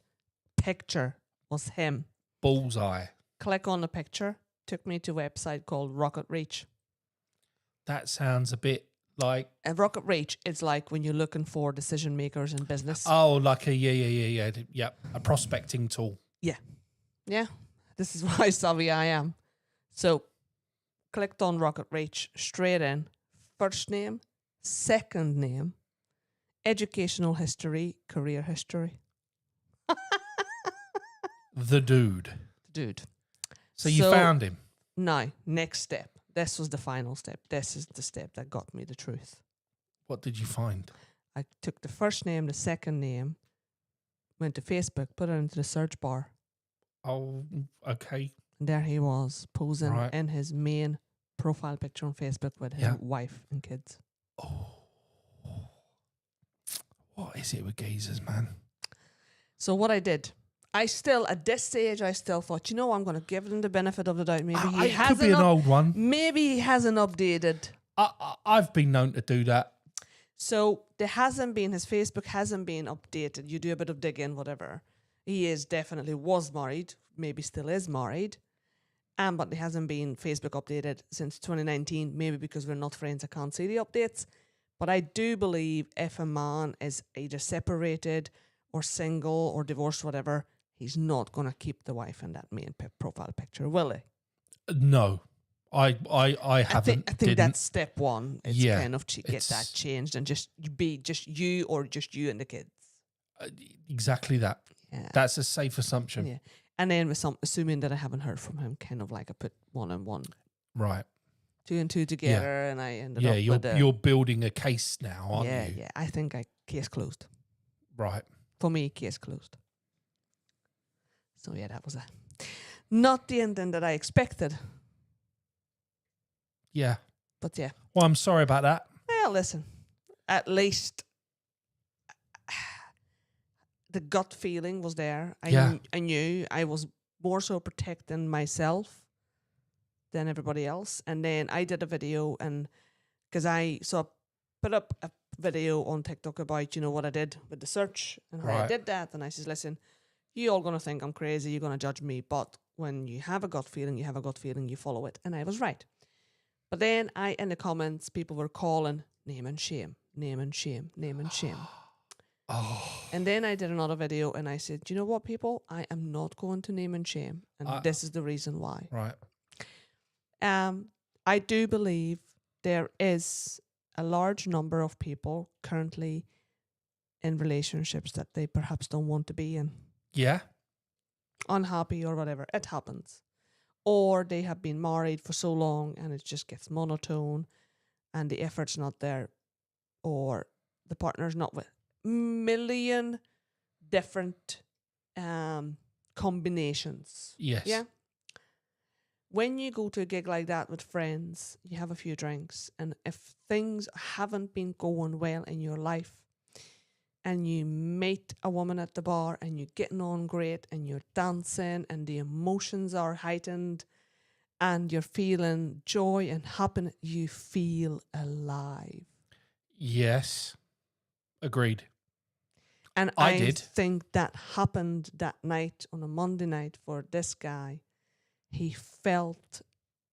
picture was him. Bullseye. Click on the picture. Took me to a website called Rocket Reach. That sounds a bit like... And Rocket Reach is like when you're looking for decision makers in business. Oh, like a, yeah. A prospecting tool. Yeah. Yeah. This is why savvy I am. So, clicked on Rocket Reach, straight in. First name, second name, educational history, career history. The dude. So you found him? Now, next step. This was the final step. This is the step that got me the truth. What did you find? I took the first name, the second name, went to Facebook, put it into the search bar, Oh, okay. and there he was posing Right. in his main profile picture on Facebook with his Yeah. wife and kids. Oh. What is it with geezers, man? So what I did, I still, at this stage, I still thought, I'm going to give him the benefit of the doubt. Maybe he It could hasn't. be an old one. Maybe he hasn't updated. I've been known to do that. So there hasn't been, his Facebook hasn't been updated. You do a bit of digging, whatever. He is definitely was married, maybe still is married. But it hasn't been Facebook updated since 2019, maybe because we're not friends, I can't see the updates. But I do believe if a man is either separated or single or divorced, whatever, he's not going to keep the wife in that main profile picture, will he? No. I haven't. I think that's step one. It's kind of get it's- that changed and just be just you or just you and the kids. Exactly that. Yeah. That's a safe assumption. Yeah. And then with assuming that I haven't heard from him, kind of like I put 1 and 1, Right. 2 and 2 together, and I ended Yeah, up with you're building a case now, aren't you? Yeah, I think case closed. Right. For me, case closed. So yeah, that was not the ending that I expected. Yeah. But yeah. Well, I'm sorry about that. Well, listen, at least the gut feeling was there. I knew I was more so protecting myself than everybody else. And then I did a video, and because I put up a video on TikTok about, what I did with the search and how I did that. And I says, listen, you all going to think I'm crazy. You're going to judge me. But when you have a gut feeling, you follow it. And I was right. But then in the comments, people were calling name and shame, name and shame, name and shame. Oh. And then I did another video and I said, you know what, people? I am not going to name and shame. And this is the reason why. Right. I do believe there is a large number of people currently in relationships that they perhaps don't want to be in. Yeah. Unhappy or whatever. It happens. Or they have been married for so long and it just gets monotone and the effort's not there, or the partner's not with million different combinations. Yes. Yeah. When you go to a gig like that with friends, you have a few drinks, and if things haven't been going well in your life and you meet a woman at the bar and you're getting on great and you're dancing and the emotions are heightened and you're feeling joy and happiness, you feel alive. Yes. Agreed. And I I did. think that happened that night on a Monday night for this guy. He felt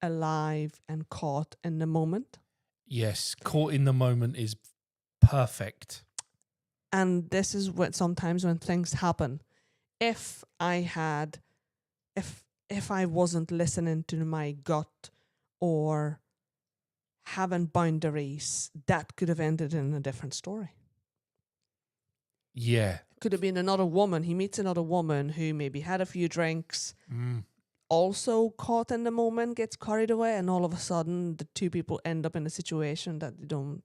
alive and caught in the moment. Yes. Caught in the moment is perfect. And this is what sometimes when things happen, if I wasn't listening to my gut or having boundaries, that could have ended in a different story. Yeah. Could have been another woman. He meets another woman who maybe had a few drinks, also caught in the moment, gets carried away, and all of a sudden the two people end up in a situation that they don't.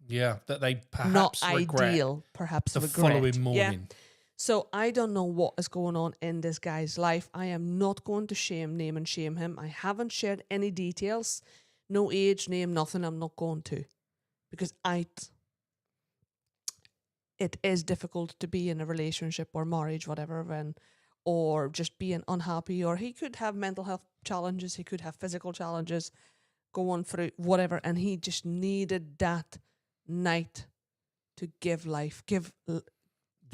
Yeah, that they perhaps not regret ideal, perhaps the regret. following morning. Yeah. So I don't know what is going on in this guy's life. I am not going to name and shame him. I haven't shared any details, no age, name, nothing. I'm not going to, because it is difficult to be in a relationship or marriage, whatever, or just being unhappy, or he could have mental health challenges, he could have physical challenges going through whatever, and he just needed that night to give life,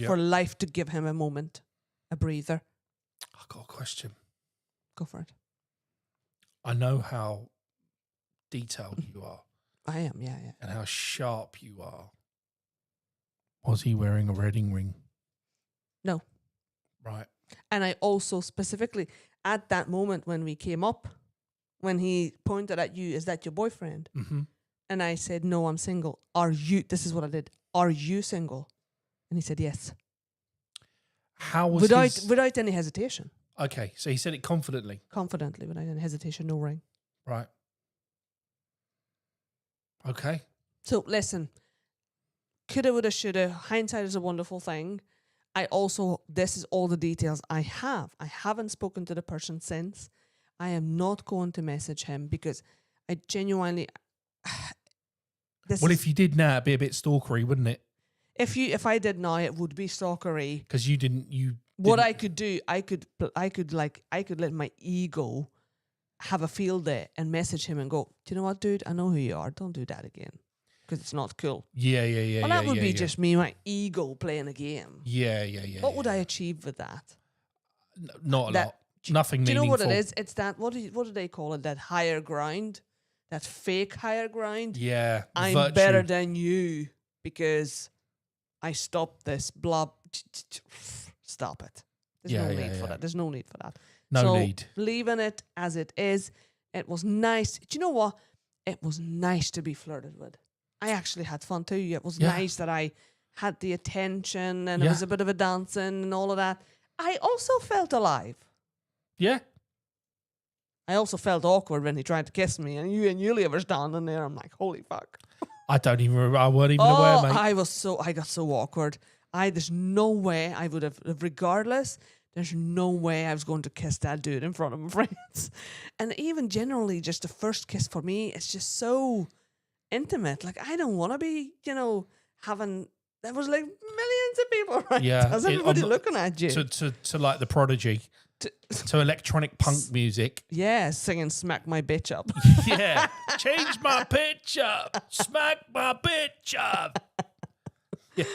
for life to give him a moment, a breather. I got a question. Go for it. I know how detailed you are. I am, yeah. And how sharp you are. Was he wearing a wedding ring? No. Right. And I also specifically, at that moment when we came up, when he pointed at you, is that your boyfriend? Mm-hmm. And I said, no, I'm single. This is what I did. Are you single? And he said, yes. How was without any hesitation. Okay, so he said it confidently. Confidently, without any hesitation, no ring. Right. Okay. So listen, coulda, woulda, shoulda. Hindsight is a wonderful thing. this is all the details I have. I haven't spoken to the person since. I am not going to message him because I genuinely. If you did now, it'd be a bit stalkery, wouldn't it? If I did now, it would be stalkery. Because you didn't. What I could do, I could let my ego have a field day and message him and go, do you know what, dude? I know who you are. Don't do that again. Because it's not cool. Yeah. Well, that would be just me, my ego playing a game. Yeah. What would I achieve with that? Not a lot. Nothing do you meaningful. know what it is? It's that, what do they call it? That higher ground? That fake higher ground? Yeah. I'm virtue. better than you because I stopped this blob. Stop it. There's no need for that. There's no need for that. No need. Leaving it as it is. It was nice. Do you know what? It was nice to be flirted with. I actually had fun too. It was nice that I had the attention and it was a bit of a dancing and all of that. I also felt alive. Yeah. I also felt awkward when he tried to kiss me and you and Yulia were standing there. I'm like, holy fuck. I don't even remember. I wasn't even aware, mate. I got so awkward. There's no way I would have, regardless, there's no way I was going to kiss that dude in front of my friends. And even generally, just the first kiss for me, it's just so intimate. Like, I don't want to be, having, there was like millions of people, right? Yeah. How's everybody looking at you? To like the Prodigy. To electronic punk music. Yeah, singing Smack My Bitch Up. Yeah. Change my pitch up. Smack my bitch up. Yeah.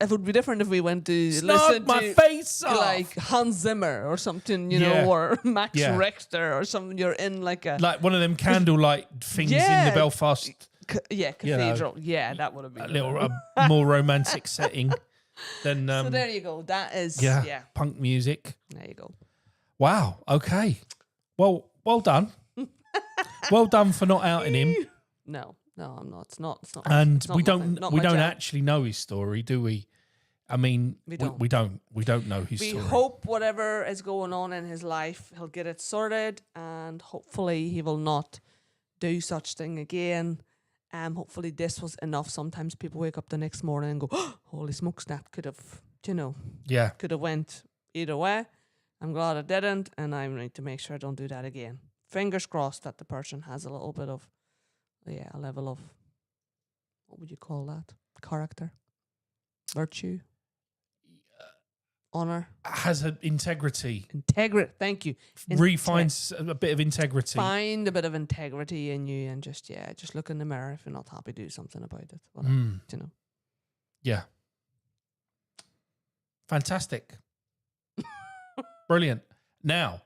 It would be different if we went to listen my face off. Like Hans Zimmer or something, know, or Max Richter or something. You're in like one of them candlelight things in the Belfast. cathedral. That would have been a more romantic setting. Then so there you go. That is punk music. There you go. Wow. Okay. Well done. Well done for not outing him. No, I'm not. It's not. And we don't actually know his story, do we? I mean, we don't know his story. We hope whatever is going on in his life, he'll get it sorted, and hopefully he will not do such thing again. Hopefully this was enough. Sometimes people wake up the next morning and go, oh, holy smokes, that could have, could have went either way. I'm glad it didn't, and I need to make sure I don't do that again. Fingers crossed that the person has a little bit of, a level of, what would you call that? Character? Virtue? Honor? Has an integrity. Thank you. Finds a bit of integrity. Find a bit of integrity in you and just look in the mirror. If you're not happy, do something about it. Whatever, Yeah. Fantastic. Brilliant. Now,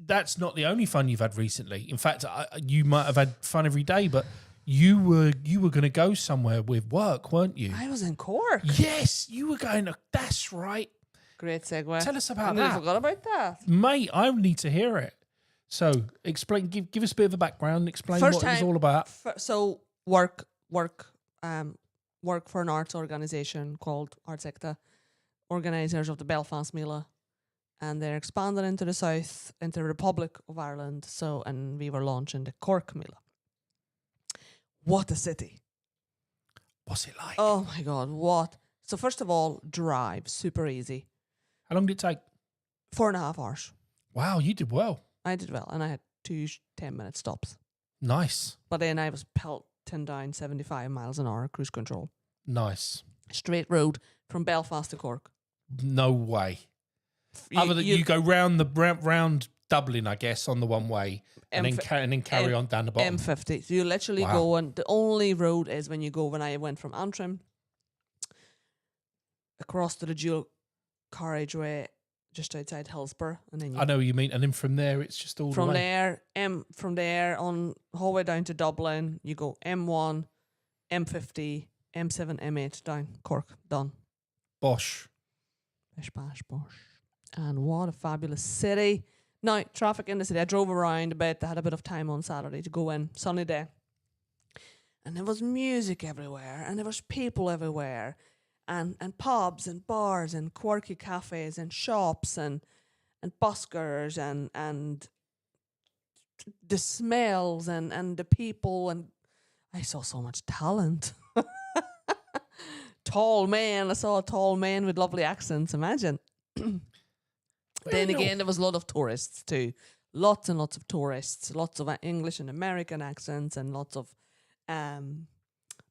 that's not the only fun you've had recently. In fact, you might have had fun every day, but you were going to go somewhere with work, weren't you? I was in Cork. Yes, you were going to. That's right. Great segue. Tell us about that. I forgot about that. Mate, I need to hear it. So, explain. Give us a bit of a background. Explain what it was all about. So, work for an arts organisation called Artsecta, organisers of the Belfast Mela. And they're expanding into the south, into the Republic of Ireland. And we were launching the Cork Mela. What a city. What's it like? Oh my God, what? So first of all, drive, super easy. How long did it take? 4.5 hours. Wow, you did well. I did well, and I had 2 10-minute stops. Nice. But then I was pelting down 75 miles an hour, cruise control. Nice. Straight road from Belfast to Cork. No way. Other than you go round Dublin, I guess, on the one way, and then carry on down the bottom. M50. So you literally go, and the only road is when I went from Antrim across to the dual carriageway just outside Hillsborough, and then I know what you mean, and then from there it's just all from the way. from there on whole way down to Dublin, you go M1, M50, M7, M8 down Cork, done. Bosh. Bish bash bosh. And what a fabulous city. Now, traffic in the city. I drove around a bit. I had a bit of time on Saturday to go in. Sunny day. And there was music everywhere. And there was people everywhere. And pubs and bars and quirky cafes and shops and buskers and the smells and the people. And I saw so much talent. tall men. I saw a tall men with lovely accents. Imagine. Then no. again, there was a lot of tourists too. Lots and lots of tourists. Lots of English and American accents, and lots of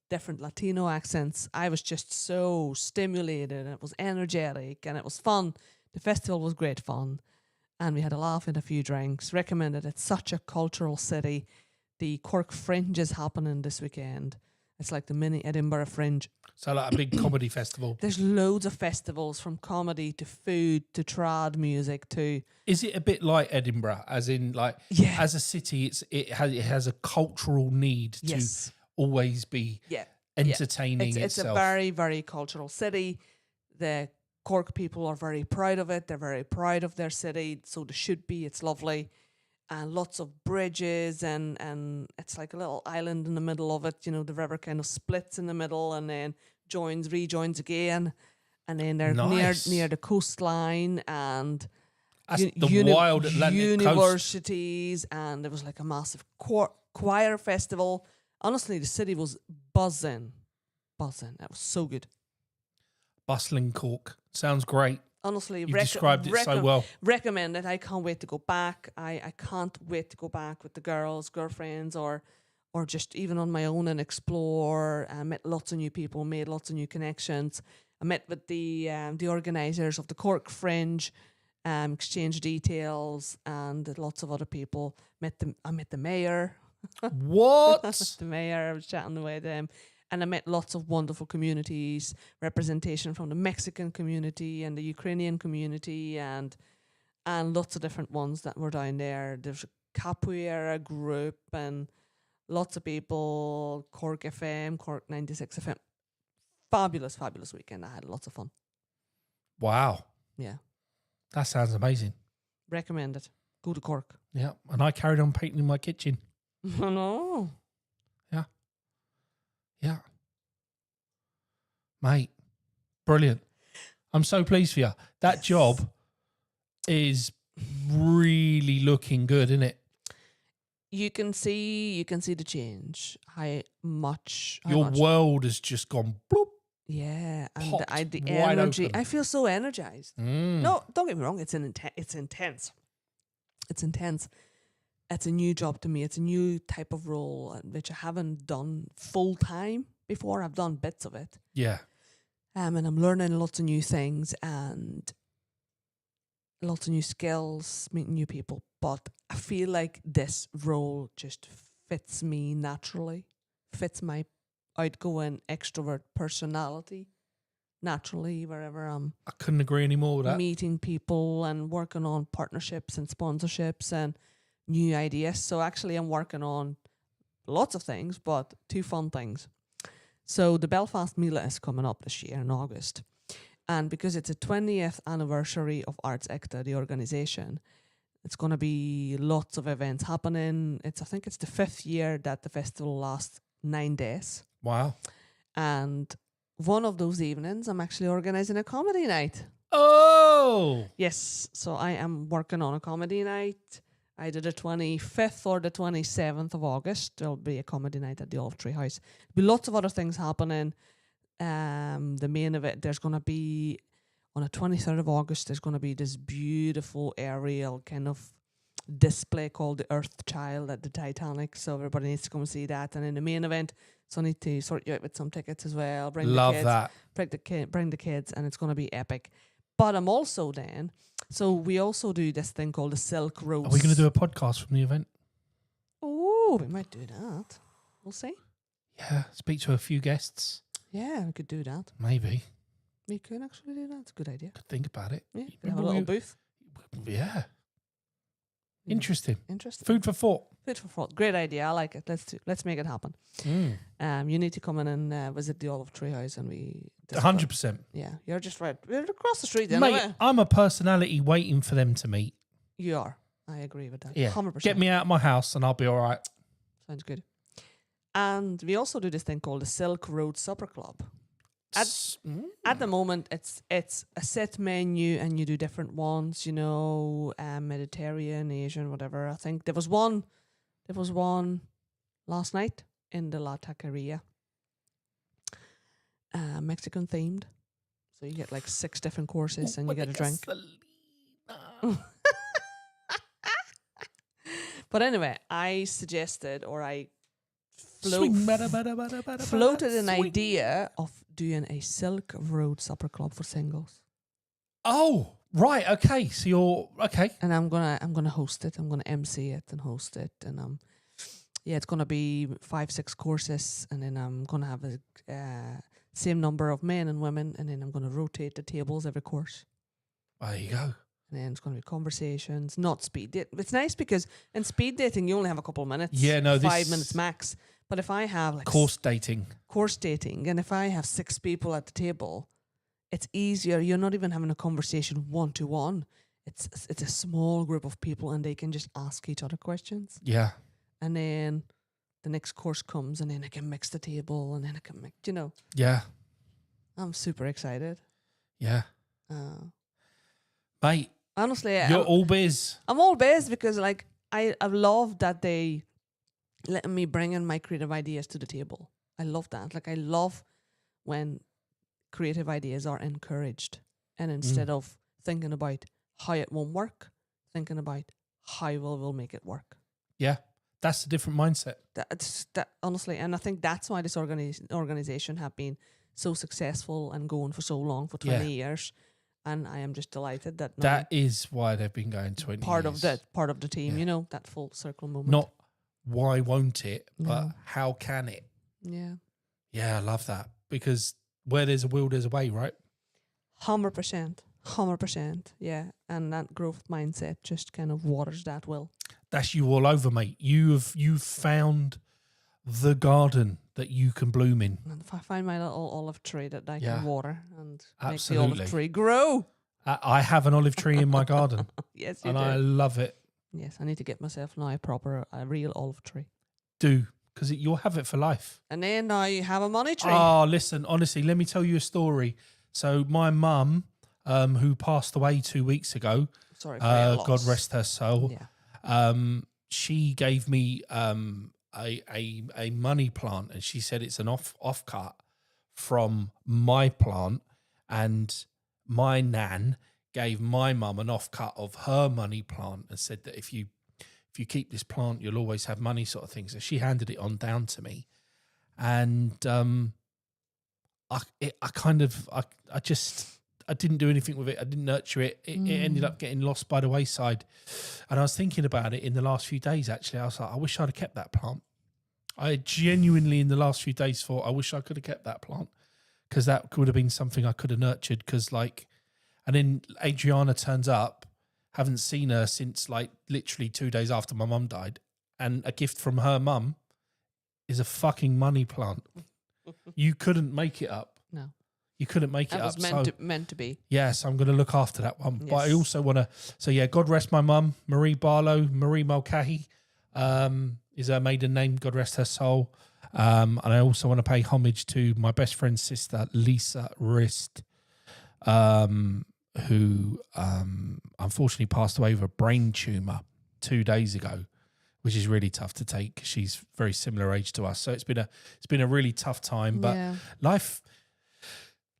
different Latino accents. I was just so stimulated, and it was energetic, and it was fun. The festival was great fun, and we had a laugh and a few drinks. Recommended. It's such a cultural city. The Cork Fringe is happening this weekend. It's like the mini Edinburgh Fringe. So like a big comedy festival. There's loads of festivals, from comedy to food to trad music to... Is it a bit like Edinburgh, as in like Yeah. as a city, it has a cultural need Yes. to always be Yeah. entertaining It's a itself? very, very cultural city. The Cork people are very proud of it. They're very proud of their city. So they should be. It's lovely. And lots of bridges, and it's like a little island in the middle of it. You know, the river kind of splits in the middle and then rejoins again. And then they're Nice. near the coastline, and That's the wild Atlantic coast. universities, and there was like a massive choir festival. Honestly, the city was buzzing. It was so good. Bustling Cork. Sounds great. Honestly, You described it so well. Recommend it. I can't wait to go back. I can't wait to go back with the girlfriends, or just even on my own and explore. I met lots of new people, made lots of new connections. I met with the organisers of the Cork Fringe, exchanged details, and lots of other people. I met the mayor. What? The mayor. I was chatting away to him. And I met lots of wonderful communities, representation from the Mexican community and the Ukrainian community, and lots of different ones that were down there. There's a capoeira group and lots of people, Cork FM, Cork 96 FM. Fabulous weekend. I had lots of fun. Wow. Yeah. That sounds amazing. Recommend it. Go to Cork. Yeah. And I carried on painting my kitchen. Oh, no. Yeah. Mate, brilliant. I'm so pleased for you. That job is really looking good, isn't it? You can see the change. Your world has just gone bloop. Yeah, and Popped the wide energy. open. I feel so energized. No, don't get me wrong. It's intense. It's intense. It's a new job to me. It's a new type of role, which I haven't done full time before. I've done bits of it. Yeah. And I'm learning lots of new things and lots of new skills, meeting new people. But I feel like this role just fits me naturally, fits my outgoing extrovert personality naturally wherever I'm I couldn't agree anymore with that. meeting people and working on partnerships and sponsorships and new ideas. So actually I'm working on lots of things, but two fun things. So the Belfast Mila is coming up this year in August. And because it's a 20th anniversary of Arts Ecta, the organisation, it's going to be lots of events happening. I think it's the 5th year that the festival lasts 9 days. Wow. And one of those evenings, I'm actually organising a comedy night. Oh! Yes, so I am working on a comedy night. Either the 25th or the 27th of August, there'll be a comedy night at the Olive Tree House. There'll be lots of other things happening. The main of it, there's going to be, on the 23rd of August, there's going to be this beautiful aerial kind of display called the Earth Child at the Titanic. So everybody needs to come and see that. And in the main event, so I need to sort you out with some tickets as well. Love that. Bring the kids, and it's going to be epic. But I'm also then, so we also do this thing called the Silk Road. Are we going to do a podcast from the event? Oh, we might do that. We'll see. Yeah. Speak to a few guests. Yeah, we could do that. Maybe. We could actually do that. It's a good idea. Could think about it. Yeah, we have a little booth. Yeah. Yeah. Interesting. Interesting. Food for thought. Food for thought. Great idea. I like it. Let's make it happen. You need to come in and visit the Olive Tree House, and we 100%. Yeah, you're just right. We're across the street. Mate, Anyway. I'm a personality waiting for them to meet. You are. I agree with that. Yeah. 100%. Get me out of my house and I'll be all right. Sounds good. And we also do this thing called the Silk Road Supper Club. At the moment, it's a set menu, and you do different ones. Mediterranean, Asian, whatever. I think there was one last night in the La Taqueria. Mexican themed. So you get like 6 different courses and you get a drink. But anyway, I suggested, or I floated an idea of doing a Silk Road Supper Club for singles. Oh, right. Okay. So you're okay. And I'm gonna host it. I'm gonna MC it and host it. And it's gonna be 5-6 courses, and then I'm gonna have a same number of men and women, and then I'm gonna rotate the tables every course. There you go. And then it's going to be conversations, not speed date. It's nice because in speed dating, you only have a couple of minutes. Yeah, no, 5 minutes max. But if I have like course dating, and if I have 6 people at the table, it's easier. You're not even having a conversation 1-to-1. It's a small group of people, and they can just ask each other questions. Yeah. And then the next course comes, and then I can mix the table, and then I can make, Yeah. I'm super excited. Yeah. Mate. Honestly, you're all biz. I'm all biz because like I love that they letting me bring in my creative ideas to the table. I love that. Like I love when creative ideas are encouraged, and instead of thinking about how it won't work, thinking about how we'll make it work. Yeah, that's a different mindset. That honestly, and I think that's why this organization have been so successful and going for so long, for 20 years. And I am just delighted that that is why they've been going 20 years. Part of the team, that full circle moment. Not why won't it, but how can it? Yeah. Yeah, I love that. Because where there's a will, there's a way, right? 100%. 100%. Yeah. And that growth mindset just kind of waters that will. That's you all over, mate. You've found the garden that you can bloom in. And if I find my little olive tree that I can water and make the Absolutely. olive tree grow. I have an olive tree in my garden. Yes, you and do. I love it. Yes, I need to get myself now a real olive tree. Do, because you'll have it for life. And then now you have a money tree. Oh, listen, honestly, let me tell you a story. So my mum, who passed away 2 weeks ago, sorry for your loss. God rest her soul. Yeah. She gave me a money plant, and she said it's an offcut from my plant, and my nan gave my mum an offcut of her money plant and said that if you keep this plant, you'll always have money, sort of thing. So she handed it on down to me, and I didn't do anything with it. I didn't nurture it. It ended up getting lost by the wayside. And I was thinking about it in the last few days, actually. I was like, I wish I'd have kept that plant. I genuinely, in the last few days, thought I wish I could have kept that plant, because that would have been something I could have nurtured. And then Adriana turns up, haven't seen her since like literally 2 days after my mum died. And a gift from her mum is a fucking money plant. You couldn't make it up. No. You couldn't make it up. That was meant to be. Yes, I'm going to look after that one. Yes. But I also want to... So, yeah, God rest my mum, Marie Barlow. Marie Mulcahy is her maiden name. God rest her soul. And I also want to pay homage to my best friend's sister, Lisa Rist, who unfortunately passed away with a brain tumour 2 days ago, which is really tough to take because she's very similar age to us. So it's been a really tough time. But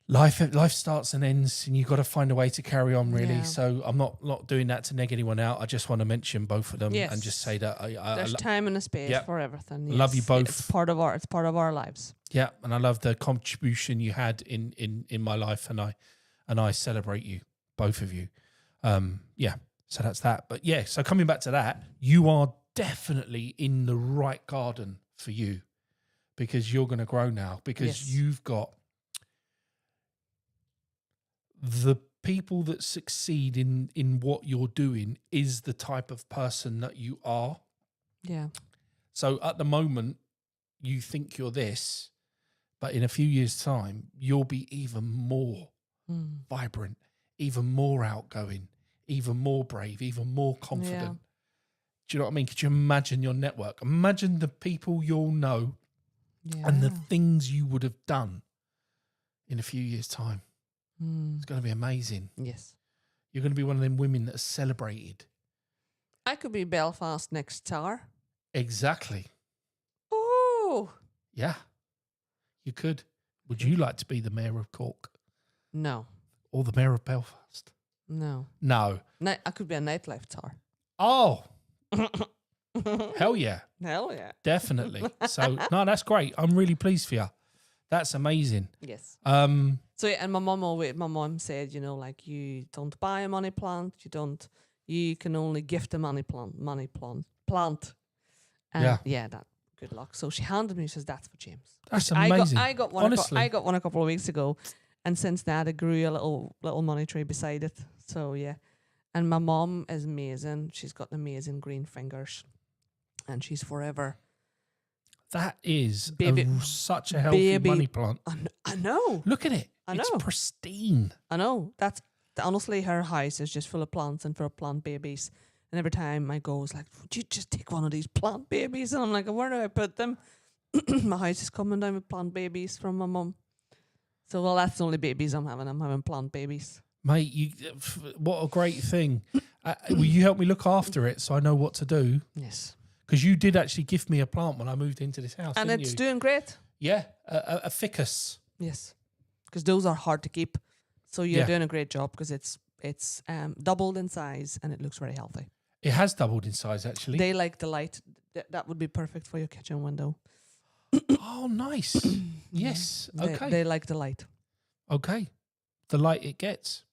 life starts and ends, and you've got to find a way to carry on, really. So I'm not doing that to neg anyone out. I just want to mention both of them and just say that there's time and a space for everything. Yes. Love you both. It's part of our lives. Yeah, and I love the contribution you had in my life, and I celebrate you, both of you. So that's that. But yeah, so coming back to that, you are definitely in the right garden for you, because you're going to grow now, because you've got the people that succeed in what you're doing is the type of person that you are. Yeah. So at the moment, you think you're this, but in a few years' time, you'll be even more vibrant, even more outgoing, even more brave, even more confident. Yeah. Do you know what I mean? Could you imagine your network? Imagine the people you'll know and the things you would have done in a few years' time. It's going to be amazing. Yes. You're going to be one of them women that are celebrated. I could be Belfast next star. Exactly. Oh. Yeah. You could. Would you like to be the mayor of Cork No. or the mayor of Belfast? No. No. I could be a nightlife czar. Oh, hell yeah. Hell yeah. Definitely. So, no, that's great. I'm really pleased for you. That's amazing. Yes. So yeah, and my mom said, like, you don't buy a money plant, you can only gift a money plant. And that, good luck. So she handed me, she says, that's for James. That's amazing. I got one. Honestly. I got one a couple of weeks ago, and since that, it grew a little money tree beside it. So yeah, and my mom is amazing. She's got amazing green fingers, and she's forever. That is such a healthy money plant. I know. Look at it. I know. It's pristine. I know. That's honestly, her house is just full of plants and full of plant babies. And every time I go, it's like, would you just take one of these plant babies? And I'm like, where do I put them? My house is coming down with plant babies from my mum. So, well, that's the only babies I'm having. I'm having plant babies. Mate, what a great thing. Will you help me look after it so I know what to do? Yes. Because you did actually gift me a plant when I moved into this house, and didn't it's you? doing great. Yeah, a ficus. Yes. Because those are hard to keep. So you're doing a great job because it's doubled in size and it looks very healthy. It has doubled in size, actually. They like the light. That would be perfect for your kitchen window. Oh, nice. Yes. Okay. They like the light. Okay. The light it gets.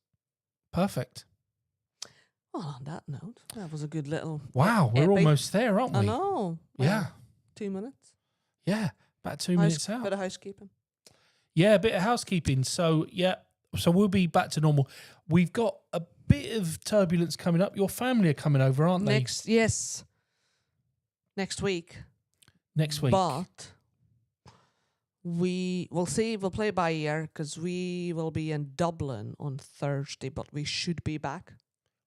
Perfect. Well, on that note, that was a good little... Wow, we're almost there, aren't we? I know. Yeah. 2 minutes. Yeah, about 2 minutes out. Bit of housekeeping. Yeah, a bit of housekeeping. So, so we'll be back to normal. We've got a bit of turbulence coming up. Your family are coming over, aren't they? Yes. Next week. Next week. But we'll see. We'll play by ear because we will be in Dublin on Thursday, but we should be back.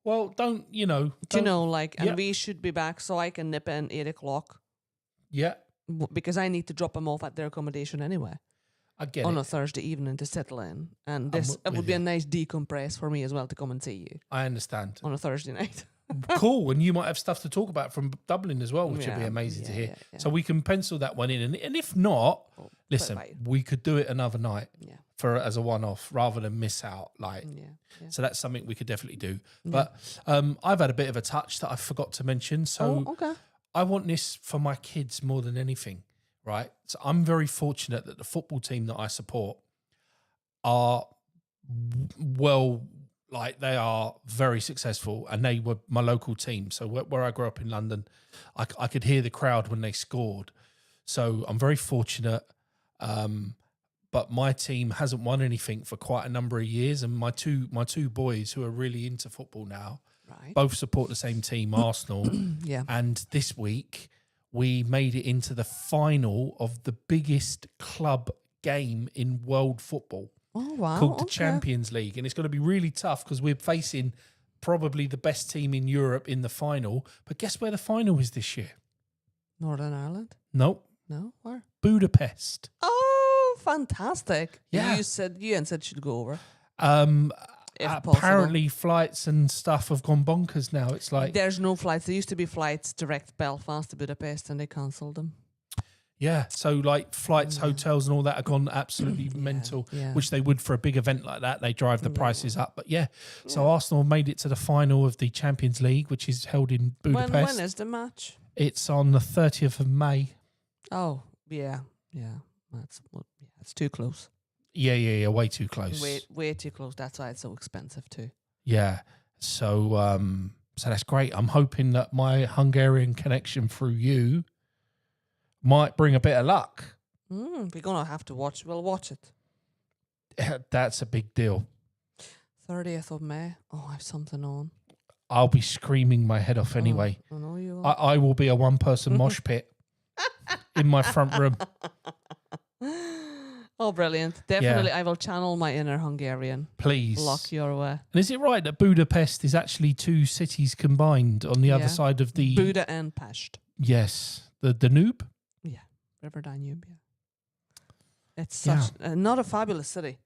Well, and we should be back so I can nip in 8 o'clock. Yeah. Because I need to drop them off at their accommodation anyway. I get on it. a Thursday evening to settle in. And it would be a nice decompress for me as well to come and see you. I understand. On a Thursday night. Cool. And you might have stuff to talk about from Dublin as well, which would be amazing to hear. Yeah. So we can pencil that one in. And if not, listen, we could do it another night as a one-off rather than miss out. So that's something we could definitely do. Yeah. But I've had a bit of a touch that I forgot to mention. So I want this for my kids more than anything, right? So I'm very fortunate that the football team that I support are they are very successful, and they were my local team. So where I grew up in London, I could hear the crowd when they scored. So I'm very fortunate. But my team hasn't won anything for quite a number of years, and my two boys who are really into football now, both support the same team, Arsenal. And this week we made it into the final of the biggest club game in world football. Oh, wow. Called the Champions League. And it's going to be really tough because we're facing probably the best team in Europe in the final. But guess where the final is this year? Northern Ireland? Nope. No? Where? Budapest. Oh, fantastic. Yeah. You said should go over. Apparently flights and stuff have gone bonkers now. It's like... There's no flights. There used to be flights direct Belfast to Budapest and they cancelled them. Yeah, so flights, hotels and all that have gone absolutely mental, which they would for a big event like that. They drive the prices up. But so Arsenal made it to the final of the Champions League, which is held in Budapest. When is the match? It's on the 30th of May. Oh, yeah. It's too close. Yeah, way too close. Way too close. That's why it's so expensive too. Yeah, so that's great. I'm hoping that my Hungarian connection through you might bring a bit of luck. We're going to have to watch. We'll watch it. That's a big deal. 30th of May. Oh, I have something on. I'll be screaming my head off anyway. I know you will. I will be a one-person mosh pit in my front room. Oh, brilliant. Definitely, I will channel my inner Hungarian. Please. Lock your way. And is it right that Budapest is actually two cities combined on the other side of the... Buda and Pest. Yes. The Danube? Yeah. River Danube, It's such not a fabulous city.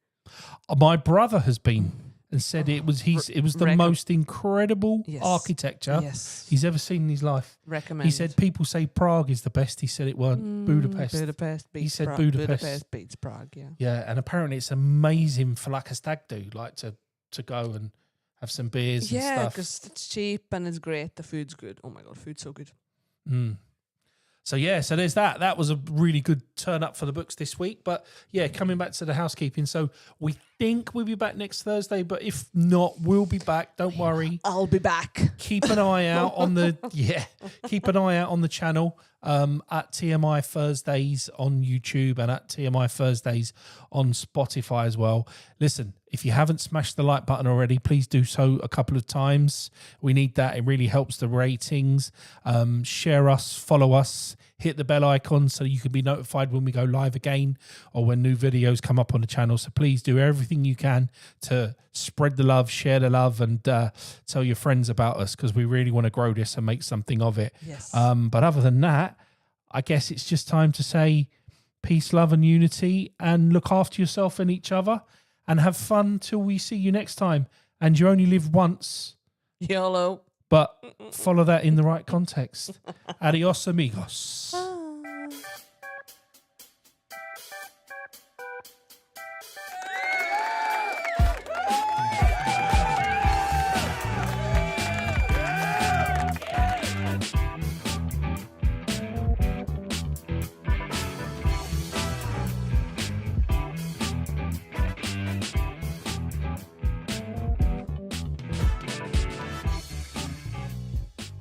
My brother has been, and said it was the Recom- most incredible Yes. architecture Yes. he's ever seen in his life. Recommend. He said people say Prague is the best. He said it weren't. Budapest. Budapest beats He said Prague. Budapest. Budapest beats Prague, yeah. Yeah, and apparently it's amazing for like a stag do, like to go and have some beers and Yeah, stuff. because it's cheap and it's great. The food's good. Oh my God, food's so good. So yeah, so there's that. That was a really good turn up for the books this week. But yeah, coming back to the housekeeping. So we think we'll be back next Thursday, but if not, we'll be back. Don't worry. I'll be back. Keep an eye out on the keep an eye out on the channel at TMI Thursdays on YouTube and at TMI Thursdays on Spotify as well. Listen, if you haven't smashed the like button already, please do so a couple of times. We need that. It really helps the ratings. Share us, follow us, hit the bell icon so you can be notified when we go live again or when new videos come up on the channel. So please do everything you can to spread the love, share the love, and tell your friends about us, because we really want to grow this and make something of it. Yes. But other than that, I guess it's just time to say peace, love, and unity, and look after yourself and each other, and have fun till we see you next time. And you only live once, YOLO. but follow that in the right context. Adios, amigos.